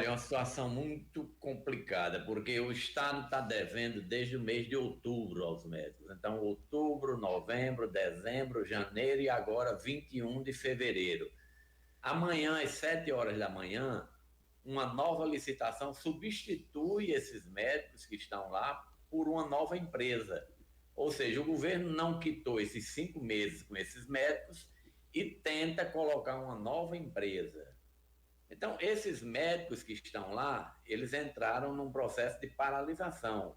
Olha, é uma situação muito complicada, porque o Estado está devendo desde o mês de outubro aos médicos. Então, outubro, novembro, dezembro, janeiro e agora 21 de fevereiro. Amanhã, às 7 horas da manhã, uma nova licitação substitui esses médicos que estão lá por uma nova empresa. Ou seja, o governo não quitou esses 5 meses com esses médicos e tenta colocar uma nova empresa. Então, esses médicos que estão lá, eles entraram num processo de paralisação,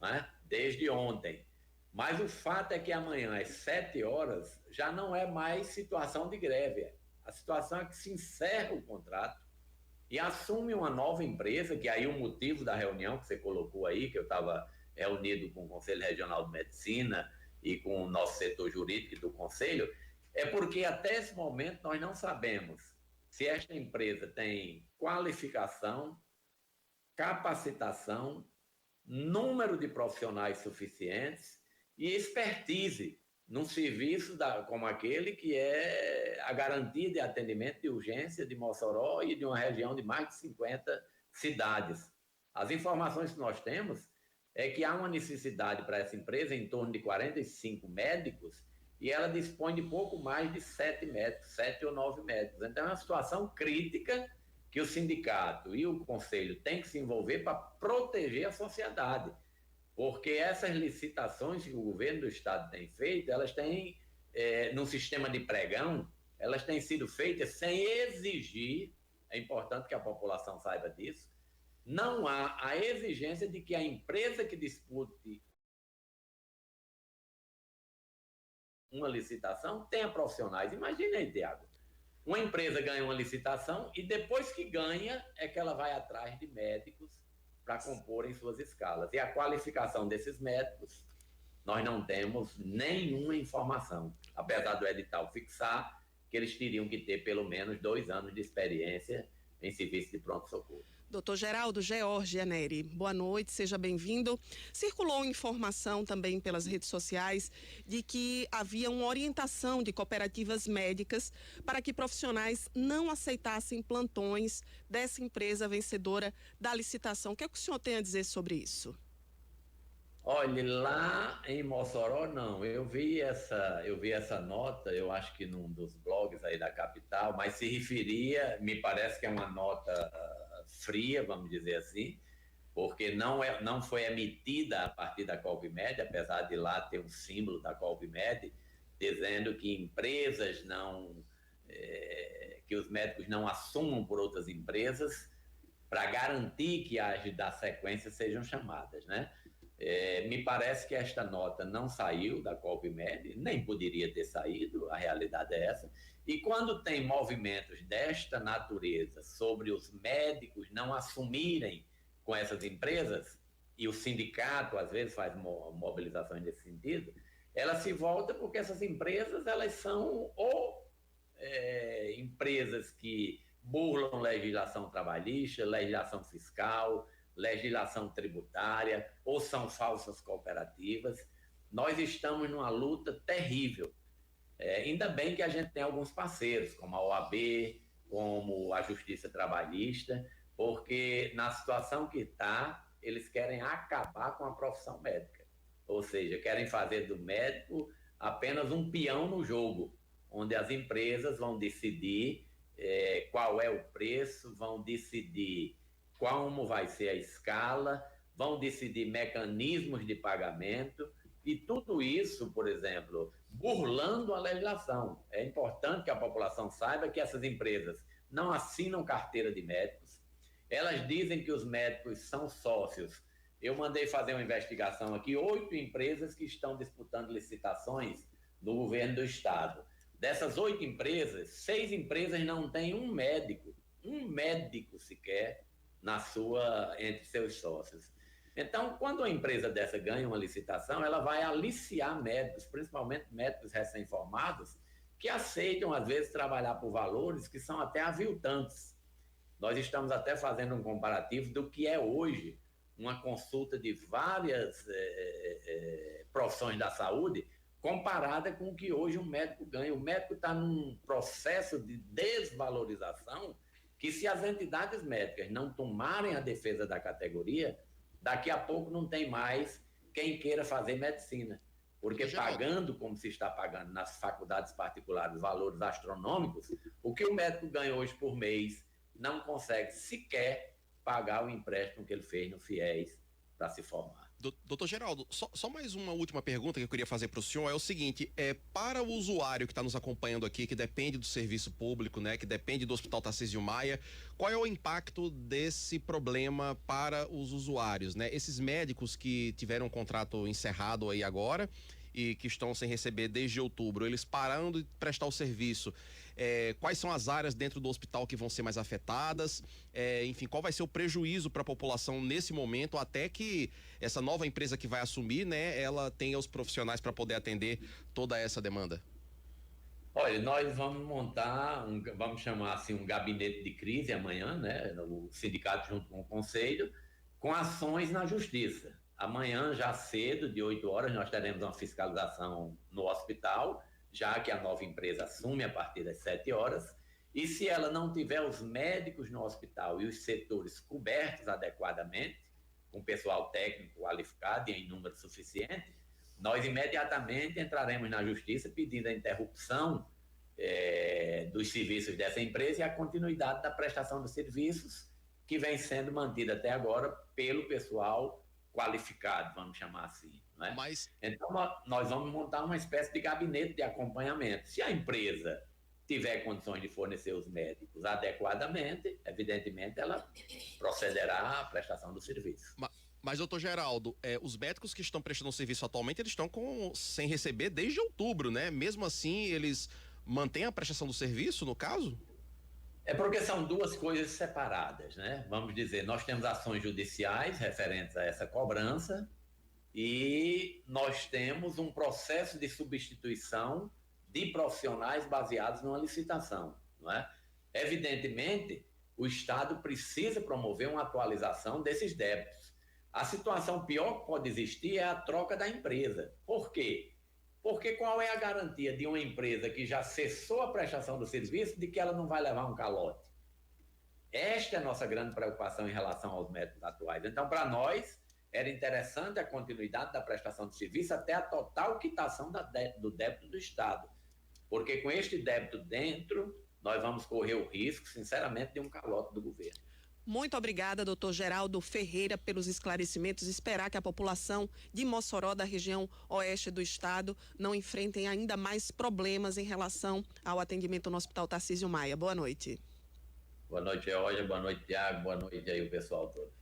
né? Desde ontem. Mas o fato é que amanhã, às 7 horas, já não é mais situação de greve. A situação é que se encerra o contrato e assume uma nova empresa, que aí o motivo da reunião que você colocou aí, que eu estava reunido com o Conselho Regional de Medicina e com o nosso setor jurídico do Conselho, é porque até esse momento nós não sabemos se esta empresa tem qualificação, capacitação, número de profissionais suficientes e expertise num serviço como aquele que é a garantia de atendimento de urgência de Mossoró e de uma região de mais de 50 cidades. As informações que nós temos é que há uma necessidade para essa empresa em torno de 45 médicos e ela dispõe de pouco mais de 7 médicos, 7 ou 9 médicos. Então é uma situação crítica que o sindicato e o conselho têm que se envolver para proteger a sociedade, porque essas licitações que o governo do estado tem feito, elas têm, no sistema de pregão, elas têm sido feitas sem exigir, é importante que a população saiba disso, não há a exigência de que a empresa que dispute uma licitação tenha profissionais. Imagina aí, Tiago, uma empresa ganha uma licitação e depois que ganha é que ela vai atrás de médicos para comporem suas escalas. E a qualificação desses médicos, nós não temos nenhuma informação, apesar do edital fixar que eles teriam que ter pelo menos 2 anos de experiência em serviço de pronto-socorro. Doutor Geraldo Georgia Neri, boa noite, seja bem-vindo. Circulou informação também pelas redes sociais de que havia uma orientação de cooperativas médicas para que profissionais não aceitassem plantões dessa empresa vencedora da licitação. O que é que o senhor tem a dizer sobre isso? Olha, lá em Mossoró, não. Eu vi essa nota, eu acho que num dos blogs aí da capital, mas se referia, me parece que é uma nota fria, vamos dizer assim, porque não foi emitida a partir da Colvimed, apesar de lá ter um símbolo da Colvimed, dizendo que empresas não, que os médicos não assumam por outras empresas para garantir que as da sequência sejam chamadas, né? Me parece que esta nota não saiu da Colvimed, nem poderia ter saído, a realidade é essa. E quando tem movimentos desta natureza sobre os médicos não assumirem com essas empresas, e o sindicato às vezes faz mobilizações nesse sentido, ela se volta porque essas empresas elas são empresas que burlam legislação trabalhista, legislação fiscal, legislação tributária, ou são falsas cooperativas. Nós estamos numa luta terrível. Ainda bem que a gente tem alguns parceiros, como a OAB, como a Justiça Trabalhista, porque na situação que está, eles querem acabar com a profissão médica. Ou seja, querem fazer do médico apenas um peão no jogo, onde as empresas vão decidir qual é o preço, vão decidir como vai ser a escala, vão decidir mecanismos de pagamento e tudo isso, por exemplo, burlando a legislação. É importante que a população saiba que essas empresas não assinam carteira de médicos, elas dizem que os médicos são sócios. Eu mandei fazer uma investigação aqui, 8 empresas que estão disputando licitações no governo do estado. Dessas 8 empresas, 6 empresas não têm um médico sequer entre seus sócios. Então, quando uma empresa dessa ganha uma licitação, ela vai aliciar médicos, principalmente médicos recém-formados, que aceitam, às vezes, trabalhar por valores que são até aviltantes. Nós estamos até fazendo um comparativo do que é hoje uma consulta de várias profissões da saúde, comparada com o que hoje um médico ganha. O médico está num processo de desvalorização que se as entidades médicas não tomarem a defesa da categoria, daqui a pouco não tem mais quem queira fazer medicina. Porque pagando como se está pagando nas faculdades particulares valores astronômicos, o que o médico ganha hoje por mês não consegue sequer pagar o empréstimo que ele fez no FIES para se formar. Doutor Geraldo, só mais uma última pergunta que eu queria fazer para o senhor é o seguinte, para o usuário que está nos acompanhando aqui, que depende do serviço público, né, que depende do Hospital Tarcísio Maia, qual é o impacto desse problema para os usuários, né? Esses médicos que tiveram um contrato encerrado aí agora e que estão sem receber desde outubro, eles parando de prestar o serviço, quais são as áreas dentro do hospital que vão ser mais afetadas, enfim, qual vai ser o prejuízo para a população nesse momento, até que essa nova empresa que vai assumir, né, ela tenha os profissionais para poder atender toda essa demanda? Olha, nós vamos montar, vamos chamar assim, um gabinete de crise amanhã, né, o sindicato junto com o conselho, com ações na justiça. Amanhã, já cedo, de 8 horas, nós teremos uma fiscalização no hospital, já que a nova empresa assume a partir das 7 horas, e se ela não tiver os médicos no hospital e os setores cobertos adequadamente, com pessoal técnico qualificado e em número suficiente, nós imediatamente entraremos na justiça pedindo a interrupção dos serviços dessa empresa e a continuidade da prestação dos serviços que vem sendo mantida até agora pelo pessoal qualificado, vamos chamar assim. Não é? Então, nós vamos montar uma espécie de gabinete de acompanhamento. Se a empresa tiver condições de fornecer os médicos adequadamente, evidentemente, ela procederá à prestação do serviço. Mas, doutor Geraldo, os médicos que estão prestando serviço atualmente, eles estão sem receber desde outubro, né? Mesmo assim, eles mantêm a prestação do serviço, no caso? É porque são duas coisas separadas, né? Vamos dizer, nós temos ações judiciais referentes a essa cobrança e nós temos um processo de substituição de profissionais baseados numa licitação, não é? Evidentemente, o Estado precisa promover uma atualização desses débitos. A situação pior que pode existir é a troca da empresa. Por quê? Porque qual é a garantia de uma empresa que já cessou a prestação do serviço de que ela não vai levar um calote? Esta é a nossa grande preocupação em relação aos métodos atuais. Então, para nós, era interessante a continuidade da prestação de serviço até a total quitação do débito do Estado. Porque com este débito dentro, nós vamos correr o risco, sinceramente, de um calote do governo. Muito obrigada, doutor Geraldo Ferreira, pelos esclarecimentos. Esperar que a população de Mossoró, da região oeste do estado, não enfrentem ainda mais problemas em relação ao atendimento no Hospital Tarcísio Maia. Boa noite. Boa noite, Georgia. Boa noite, Tiago. Boa noite aí o pessoal todo.